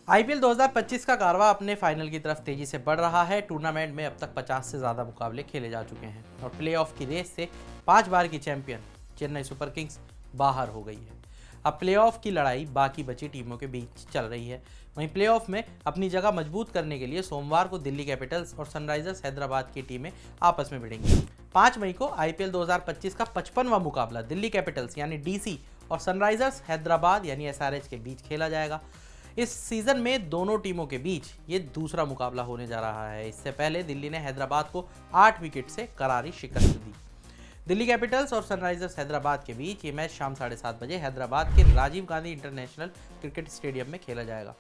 IPL 2025 का कारवां अपने final की तरफ तेजी से बढ़ रहा है। टूर्नामेंट में अब तक 50 से ज़्यादा मुकाबले खेले जा चुके हैं और प्लेऑफ की रेस से 5 बार की चैंपियन चेन्नई सुपर किंग्स बाहर हो गई है। अब प्लेऑफ की लड़ाई बाकी बची टीमों के बीच चल रही है। वहीं प्लेऑफ में अपनी जगह मजबूत करने के लिए सोमवार को दिल्ली कैपिटल्स और सनराइजर्स हैदराबाद की टीमें आपस में भिड़ेंगी। 5 मई को आईपीएल 2025 का 55वां मुकाबला दिल्ली कैपिटल्स यानी डीसी और सनराइजर्स हैदराबाद यानी एसआरएच के बीच खेला जाएगा। इस सीजन में दोनों टीमों के बीच ये दूसरा मुकाबला होने जा रहा है। इससे पहले दिल्ली ने हैदराबाद को 8 विकेट से करारी शिकस्त दी। दिल्ली कैपिटल्स और सनराइजर्स हैदराबाद के बीच ये मैच शाम 7:30 बजे हैदराबाद के Rajiv Gandhi International Cricket Stadium में खेला जाएगा।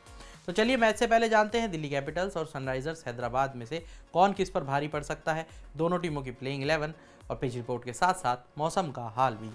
तो चलिए मैच से पहले जानते हैं दिल्ली कैपिटल्स और सनराइजर्स हैदराबाद में से कौन किस पर भारी पड़ सकता है, दोनों टीमों की प्लेइंग 11 और पिच रिपोर्ट के साथ साथ मौसम का हाल भी।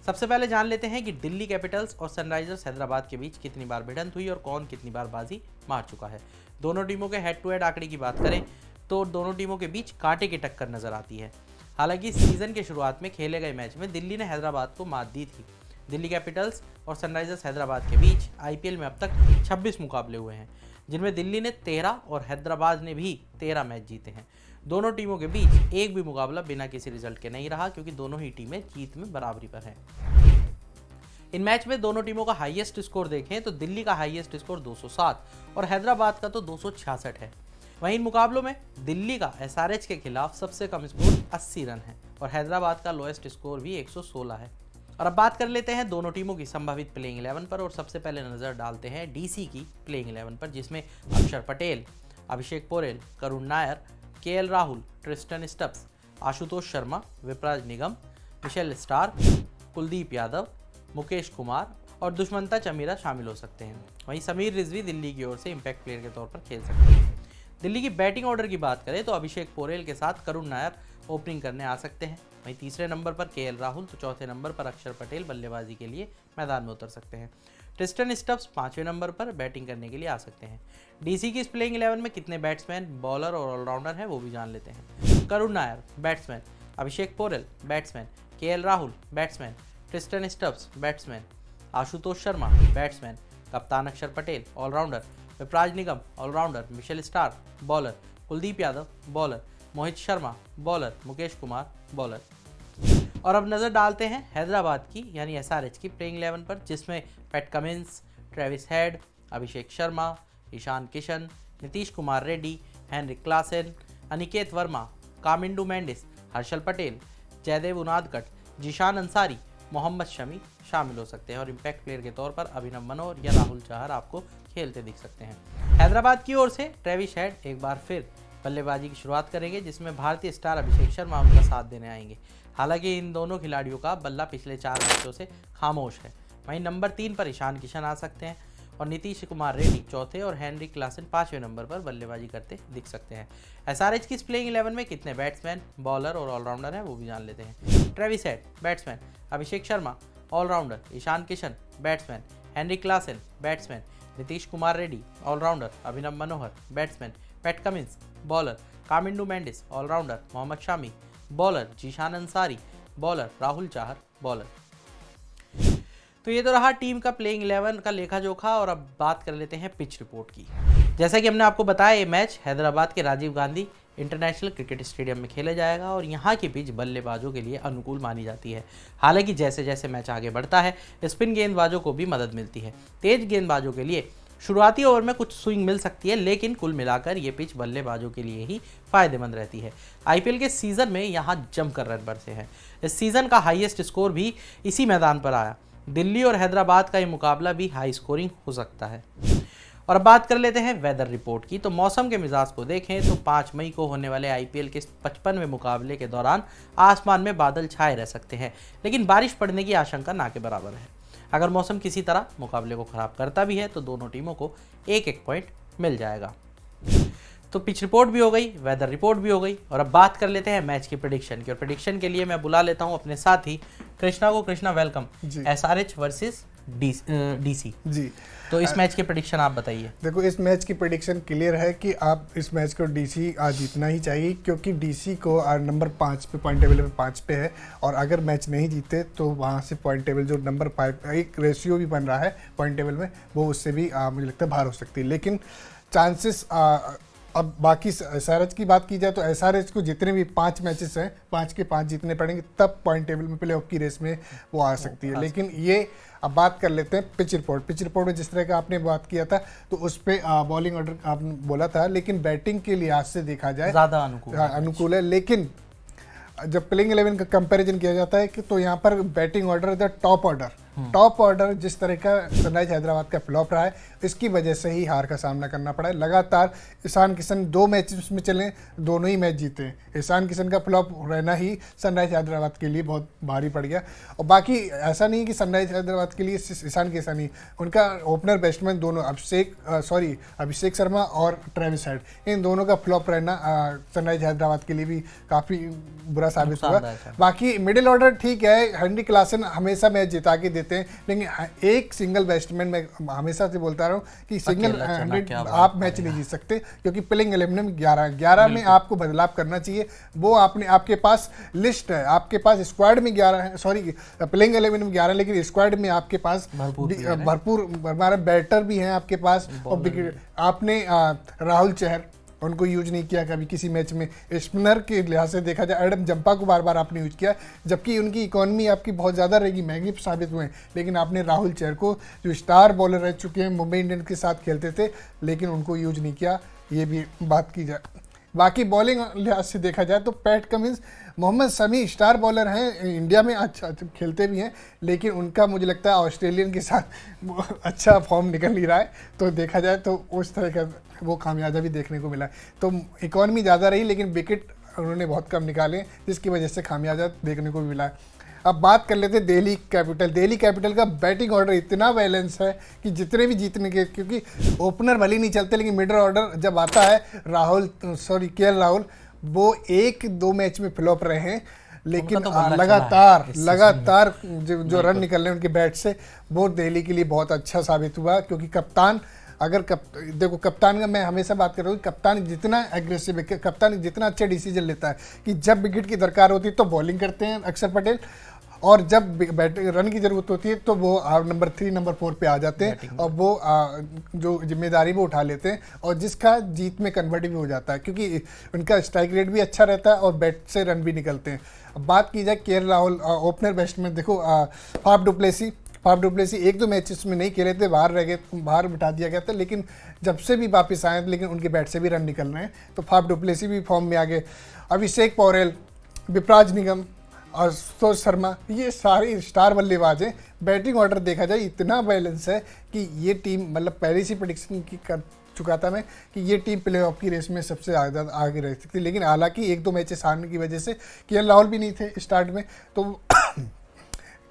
सबसे पहले जान लेते हैं कि दिल्ली कैपिटल्स और सनराइजर्स हैदराबाद के बीच कितनी बार भिड़ंत हुई और कौन कितनी बार बाजी मार चुका है। दोनों टीमों के हेड टू हेड आंकड़े की बात करें तो दोनों टीमों के बीच कांटे की टक्कर नजर आती है। हालांकि सीजन के शुरुआत में खेले गए मैच में दिल्ली ने हैदराबाद को मात दी थी। दिल्ली कैपिटल्स और सनराइजर्स हैदराबाद के बीच आईपीएल में अब तक 26 मुकाबले हुए हैं, जिनमें दिल्ली ने 13 और हैदराबाद ने भी 13 मैच जीते हैं। दोनों टीमों के बीच एक भी मुकाबला बिना किसी रिजल्ट के नहीं रहा, क्योंकि दोनों ही टीमें जीत में बराबरी पर हैं। इन मैच में दोनों टीमों का हाईएस्ट स्कोर देखें तो दिल्ली का हाईएस्ट स्कोर 207 और हैदराबाद का तो 266 है। वहीं इन मुकाबलों में दिल्ली का एसआरएच के खिलाफ सबसे कम स्कोर 80 रन है और हैदराबाद का लोएस्ट स्कोर भी 116 है। और अब बात कर लेते हैं दोनों टीमों की संभावित प्लेइंग 11 पर और सबसे पहले नजर डालते हैं डीसी की प्लेइंग 11 पर, जिसमें Axar Patel, Abhishek Porel, Karun Nair, KL Rahul, Tristan Stubbs, Ashutosh Sharma, Vipraj Nigam, Mitchell Starc, Kuldeep Yadav, Mukesh Kumar और दुष्मंता चमीरा शामिल हो सकते हैं। वहीं समीर रिजवी दिल्ली की ओर से इंपैक्ट प्लेयर के तौर पर खेल सकते हैं। दिल्ली की बैटिंग ऑर्डर की बात करें तो अभिषेक पोरेल के साथ करुण नायर ओपनिंग करने आ सकते हैं। वहीं तीसरे नंबर पर केएल राहुल तो चौथे नंबर पर अक्षर पटेल बल्लेबाजी के लिए मैदान में उतर सकते हैं। ट्रिस्टन स्टब्स 5वें नंबर पर बैटिंग करने के लिए आ सकते हैं। डीसी की इस प्लेइंग 11 में कितने बैट्समैन, बॉलर और ऑलराउंडर हैं वो भी जान लेते हैं। Karun Nair batsman, Abhishek Porel batsman, KL Rahul batsman, Tristan Stubbs batsman, Ashutosh Sharma batsman, कप्तान Axar Patel allrounder, Vipraj Nigam allrounder, Mitchell Starc bowler, Kuldeep Yadav bowler, Mohit Sharma bowler, Mukesh Kumar bowler. और अब नज़र डालते हैं हैदराबाद की यानी एसआरएच की प्लेइंग 11 पर, जिसमें PAT Cummins, Travis head, Abhishek Sharma, Ishan Kishan, Nitish Kumar Reddy, Heinrich Klaasen, Aniket Verma, Kamindu Mendis, Harshal Patel, Jaydev Unadkat, Zeeshan Ansari, Mohammed Shami शामिल हो सकते हैं। और इम्पैक्ट प्लेयर के तौर पर अभिनव मनोहर या राहुल चाहर आपको खेलते दिख सकते हैं। हैदराबाद की ओर से ट्रेविस हेड एक बार फिर बल्लेबाजी की शुरुआत करेंगे, जिसमें भारतीय स्टार अभिषेक शर्मा उनका साथ देने आएंगे। हालांकि इन दोनों खिलाड़ियों का बल्ला पिछले 4 मैचों से खामोश है। वहीं नंबर 3 पर ईशान किशन आ सकते हैं और नीतीश कुमार रेड्डी चौथे और हेनरिक क्लासेन 5वें नंबर पर बल्लेबाजी करते दिख सकते हैं। एसआरएच की इस प्लेइंग 11 में कितने बैट्समैन, बॉलर और ऑलराउंडर हैं वो भी जान लेते हैं। Travis Head batsman, Abhishek Sharma allrounder, Ishan Kishan batsman, Heinrich Klaasen batsman, Nitish Kumar Reddy allrounder, Abhinav Manohar batsman, Pat Cummins bowler, Kamindu Mendis allrounder, Mohammed Shami bowler, Zeeshan Ansari bowler, Rahul Chahar bowler. तो ये तो रहा टीम का प्लेइंग 11 का लेखा जोखा। और अब बात कर लेते हैं पिच रिपोर्ट की। जैसा कि हमने आपको बताया, ये मैच हैदराबाद के Rajiv Gandhi International Cricket Stadium में खेला जाएगा और यहाँ की पिच बल्लेबाजों के लिए अनुकूल मानी जाती है। हालांकि जैसे जैसे मैच आगे बढ़ता है स्पिन गेंदबाजों को भी मदद मिलती है। तेज गेंदबाजों के लिए शुरुआती ओवर में कुछ स्विंग मिल सकती है, लेकिन कुल मिलाकर ये पिच बल्लेबाजों के लिए ही फायदेमंद रहती है। आईपीएल के सीजन में यहाँ जमकर रन बरसे हैं। इस सीजन का हाईएस्ट स्कोर भी इसी मैदान पर आया। दिल्ली और हैदराबाद का ये मुकाबला भी हाई स्कोरिंग हो सकता है। और अब बात कर लेते हैं वेदर रिपोर्ट की। तो मौसम के मिजाज को देखें तो 5 मई को होने वाले आईपीएल के 55वें मुकाबले के दौरान आसमान में बादल छाए रह सकते हैं, लेकिन बारिश पड़ने की आशंका ना के बराबर है। अगर मौसम किसी तरह मुकाबले को खराब करता भी है तो दोनों टीमों को एक एक पॉइंट मिल जाएगा। तो पिच रिपोर्ट भी हो गई, वेदर रिपोर्ट भी हो गई, और अब बात कर लेते हैं मैच की प्रेडिक्शन की। और प्रेडिक्शन के लिए मैं बुला लेता हूं अपने साथी कृष्णा को। Krishna welcome. SRH versus DC जी। तो इस मैच की प्रेडिक्शन आप बताइए। देखो, इस मैच की प्रेडिक्शन क्लियर है कि आप इस मैच को डीसी आज जीतना ही चाहिए, क्योंकि डीसी को नंबर 5 पे पॉइंट टेबल पे 5 पे है, और अगर मैच नहीं जीते तो वहाँ से पॉइंट टेबल जो नंबर 5 एक रेशियो भी बन रहा है पॉइंट टेबल में, वो उससे भी मुझे लगता है बाहर हो सकती है। लेकिन चांसेस अब बाकी एसआरएच की बात की जाए तो एसआरएच को जितने भी 5 मैचेस हैं 5 के 5 जीतने पड़ेंगे, तब पॉइंट टेबल में प्लेऑफ की रेस में वो आ सकती है। लेकिन ये अब बात कर लेते हैं पिच रिपोर्ट में जिस तरह का आपने बात किया था तो उस पर बॉलिंग ऑर्डर आपने बोला था, लेकिन बैटिंग के लिहाज से देखा जाए ज़्यादा अनुकूल है। लेकिन जब प्लेइंग 11 का कंपैरिजन किया जाता है कि तो यहाँ पर batting order the top order जिस तरह का सनराइज हैदराबाद का फ्लॉप रहा है, इसकी वजह से ही हार का सामना करना पड़ा है। लगातार ईशान किशन 2 मैचेस में चले, दोनों ही मैच जीते हैं। ईशान किशन का फ्लॉप रहना ही सनराइज हैदराबाद के लिए बहुत भारी पड़ गया। और बाकी ऐसा नहीं कि सनराइज हैदराबाद के लिए ईशान किशन ही, उनका ओपनर बैट्समैन दोनों अभिषेक शर्मा और ट्रेविस हेड, इन दोनों का फ्लॉप रहना सनराइज हैदराबाद के लिए भी काफ़ी बुरा साबित हुआ। बाकी मिडिल ऑर्डर ठीक है, हेनरी क्लासन हमेशा मैच जिता के देते हैं, लेकिन एक सिंगल बैट्समैन, मैं हमेशा से बोलता रहा हूँ कि सिंगल 100 आप मैच नहीं जीत सकते, क्योंकि प्लेइंग 11 में 11 में आपको बदलाव करना चाहिए। वो आपके पास लिस्ट है, आपके पास स्क्वाड में 11 है, सॉरी प्लेइंग 11 में 11, लेकिन स्क्वाड में आपके पास भरपूर हमारे बैटर भी हैं आपके पास। और आपने राहुल चहर उनको यूज नहीं किया कभी किसी मैच में। स्पिनर के लिहाज से देखा जाए एडम जंपा को बार बार आपने यूज किया, जबकि उनकी इकोनॉमी आपकी बहुत ज़्यादा रहेगी, महंगी साबित हुए हैं। लेकिन आपने राहुल चहर को, जो स्टार बॉलर रह चुके हैं, मुंबई इंडियंस के साथ खेलते थे, लेकिन उनको यूज नहीं किया, ये भी बात की जाए। बाकी बॉलिंग लिहाज से देखा जाए तो Pat Cummins, Mohammed Shami star bowler हैं, इंडिया में अच्छा खेलते भी हैं, लेकिन उनका मुझे लगता है ऑस्ट्रेलियन के साथ अच्छा फॉर्म निकल नहीं रहा है। तो देखा जाए तो उस तरह का वो खामियाजा भी देखने को मिला है। तो इकॉनमी ज़्यादा रही, लेकिन विकेट उन्होंने बहुत कम निकाले, जिसकी वजह से खामियाजा देखने को भी मिला है। अब बात कर लेते हैं दिल्ली कैपिटल का बैटिंग ऑर्डर इतना बैलेंस है कि जितने भी जीतने के, क्योंकि ओपनर भले नहीं चलते, लेकिन मिडल ऑर्डर जब आता है केएल राहुल, वो 1-2 मैच में फ्लॉप रहे हैं, लेकिन तो लगातार जो रन निकल रहे हैं उनके बैट से, वो दिल्ली के लिए बहुत अच्छा साबित हुआ। क्योंकि कप्तान देखो, कप्तान का मैं हमेशा बात कर रहा हूँ, कप्तान जितना एग्रेसिव है, कप्तान जितना अच्छा डिसीजन लेता है कि जब विकेट की दरकार होती है तो बॉलिंग करते हैं अक्षर पटेल, और जब रन की जरूरत होती है तो वो नंबर 3 नंबर 4 पे आ जाते हैं, और वो जो जिम्मेदारी वो उठा लेते हैं, और जिसका जीत में कन्वर्ट भी हो जाता है, क्योंकि उनका स्ट्राइक रेट भी अच्छा रहता है और बैट से रन भी निकलते हैं। अब बात की जाए केएल राहुल, ओपनर बैट्समैन, देखो फाफ डुप्लेसी 1-2 मैचेस में नहीं खेले थे, बाहर बिठा दिया गया था, लेकिन जब से भी वापस आए, लेकिन उनके बैट से भी रन निकल रहे हैं, तो फाफ डुप्लेसी भी फॉर्म में आ गए। अभिषेक पौरेल, विपराज निगम और संतोष शर्मा, ये सारे स्टार बल्लेबाज हैं। बैटिंग ऑर्डर देखा जाए इतना बैलेंस है कि ये टीम, मतलब पहले से प्रेडिक्शन की कर चुका था मैं कि ये टीम प्लेऑफ की रेस में सबसे ज़्यादा आगे रह सकती, लेकिन हालांकि 1-2 मैचेस हारने की वजह से केएल राहुल भी नहीं थे स्टार्ट में, तो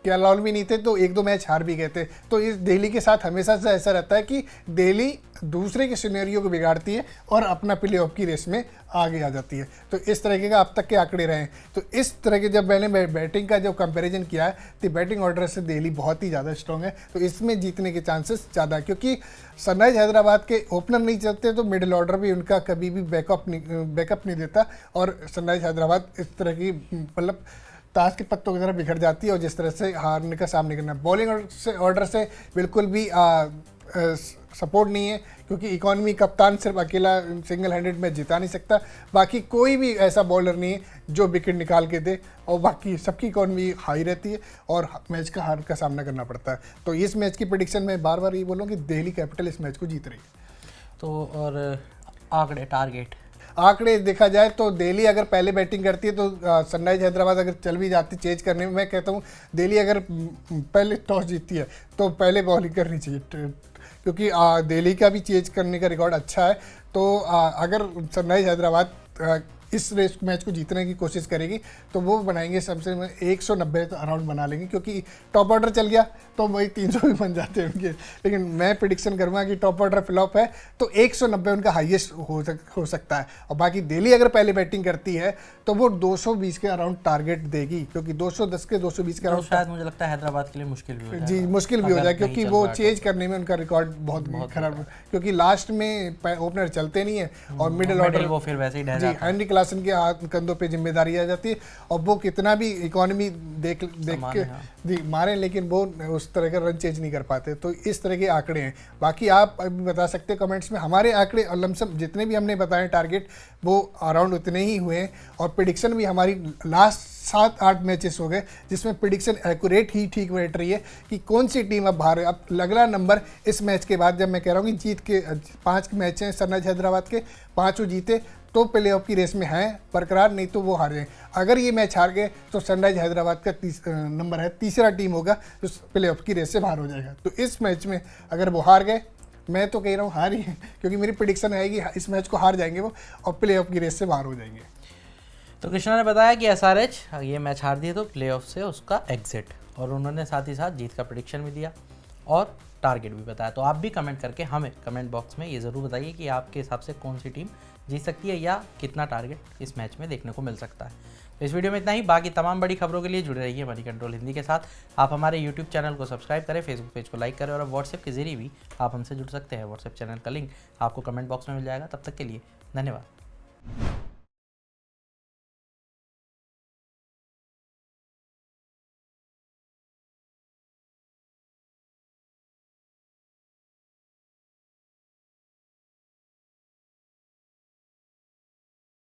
केएल राहुल भी नहीं थे, तो 1-2 मैच हार भी गए थे। तो इस दिल्ली के साथ हमेशा से ऐसा रहता है कि दिल्ली दूसरे के सिनेरियो को बिगाड़ती है और अपना प्लेऑफ की रेस में आगे आ जाती है। तो इस तरीके का अब तक के आंकड़े रहे हैं। तो इस तरह के जब मैंने बैटिंग का जो कंपैरिजन किया है, तो बैटिंग ऑर्डर से दिल्ली बहुत ही ज़्यादा स्ट्रॉन्ग है, तो इसमें जीतने के चांसेस ज़्यादा है। क्योंकि सनराइज हैदराबाद के ओपनर नहीं चलते, तो मिडिल ऑर्डर भी उनका कभी भी बैकअप नहीं देता, और सनराइज हैदराबाद इस तरह की, मतलब ताश के पत्तों की तरह बिखर जाती है, और जिस तरह से हारने का सामना करना है। बॉलिंग ऑर्डर से बिल्कुल भी सपोर्ट नहीं है, क्योंकि इकॉनमी कप्तान सिर्फ अकेला सिंगल हैंडेड में जिता नहीं सकता, बाकी कोई भी ऐसा बॉलर नहीं है जो विकेट निकाल के दे, और बाकी सबकी इकॉनमी हाई रहती है और मैच का हार का सामना करना पड़ता है। तो इस मैच की प्रेडिक्शन में बार बार ये बोलूँ कि दिल्ली कैपिटल इस मैच को जीत रही है। तो और आंकड़े देखा जाए तो दिल्ली अगर पहले बैटिंग करती है तो सनराइज हैदराबाद अगर चल भी जाती चेज करने में, मैं कहता हूँ दिल्ली अगर पहले टॉस जीतती है तो पहले बॉलिंग करनी चाहिए, क्योंकि दिल्ली का भी चेज करने का रिकॉर्ड अच्छा है। तो अगर सनराइज हैदराबाद इस रेस मैच को जीतने की कोशिश करेगी तो वो बनाएंगे सबसे 190 तो अराउंड बना लेंगे, क्योंकि टॉप ऑर्डर चल गया तो वही 300 भी बन जाते हैं उनके। लेकिन मैं प्रिडिक्शन करूँगा कि टॉप ऑर्डर फ्लॉप है तो 190 उनका हाईएस्ट हो सकता है। और बाकी दिल्ली अगर पहले बैटिंग करती है तो वो 220 के अराउंड टारगेट देगी, क्योंकि 210 के 220 के तो अराउंड शायद मुझे लगता है हैदराबाद के लिए मुश्किल भी हो जाएगा। जी मुश्किल भी हो अगर जाए, नहीं क्योंकि चल वो रहा है चेंज करने में उनका रिकॉर्ड बहुत खराब, क्योंकि लास्ट में ओपनर चलते नहीं है और मिडिल ऑर्डर वो फिर वैसे ही ढह जी जाता है। हेनरी क्लासन के कंधों पे जिम्मेदारी आ जाती है और वो कितना भी इकोनॉमी देख के जी मारे, लेकिन वो उस तरह का रन चेंज नहीं कर पाते। तो इस तरह के आंकड़े हैं। बाकी आप अभी बता सकते हैं कमेंट्स में, हमारे आंकड़े और लमसम जितने भी हमने बताए टारगेट वो अराउंड उतने ही हुए हैं, और प्रिडिक्शन भी हमारी लास्ट 7-8 मैचेस हो गए जिसमें प्रिडिक्शन एक्यूरेट ही ठीक बैठ रही है कि कौन सी टीम अब हारे। अब अगला नंबर इस मैच के बाद जब मैं कह रहा हूँ कि जीत के 5 मैच हैं सनराइज हैदराबाद के, 5 जीते तो प्ले ऑफ की रेस में हैं बरकरार, नहीं तो वो हार जाए। अगर ये मैच हार गए तो सनराइज हैदराबाद का नंबर है तीसरा टीम होगा जो प्ले ऑफ की रेस से बाहर हो जाएगा। तो इस मैच में अगर वो हार गए, मैं तो कह रहा हूँ हार ही है, क्योंकि मेरी प्रिडिक्शन है कि इस मैच को हार जाएंगे वो और प्ले ऑफ की रेस से बाहर हो जाएंगे। तो कृष्णा ने बताया कि एसआरएच ये मैच हार दिए तो प्लेऑफ से उसका एग्जिट, और उन्होंने साथ ही साथ जीत का प्रेडिक्शन भी दिया और टारगेट भी बताया। तो आप भी कमेंट करके हमें कमेंट बॉक्स में ये ज़रूर बताइए कि आपके हिसाब से कौन सी टीम जीत सकती है या कितना टारगेट इस मैच में देखने को मिल सकता है। तो इस वीडियो में इतना ही। बाकी तमाम बड़ी खबरों के लिए जुड़े रहिए मनी कंट्रोल हिंदी के साथ। आप हमारे यूट्यूब चैनल को सब्सक्राइब करें, फेसबुक पेज को लाइक करें और अब व्हाट्सएप के जरिए भी आप हमसे जुड़ सकते हैं। व्हाट्सएप चैनल का लिंक आपको कमेंट बॉक्स में मिल जाएगा। तब तक के लिए धन्यवाद।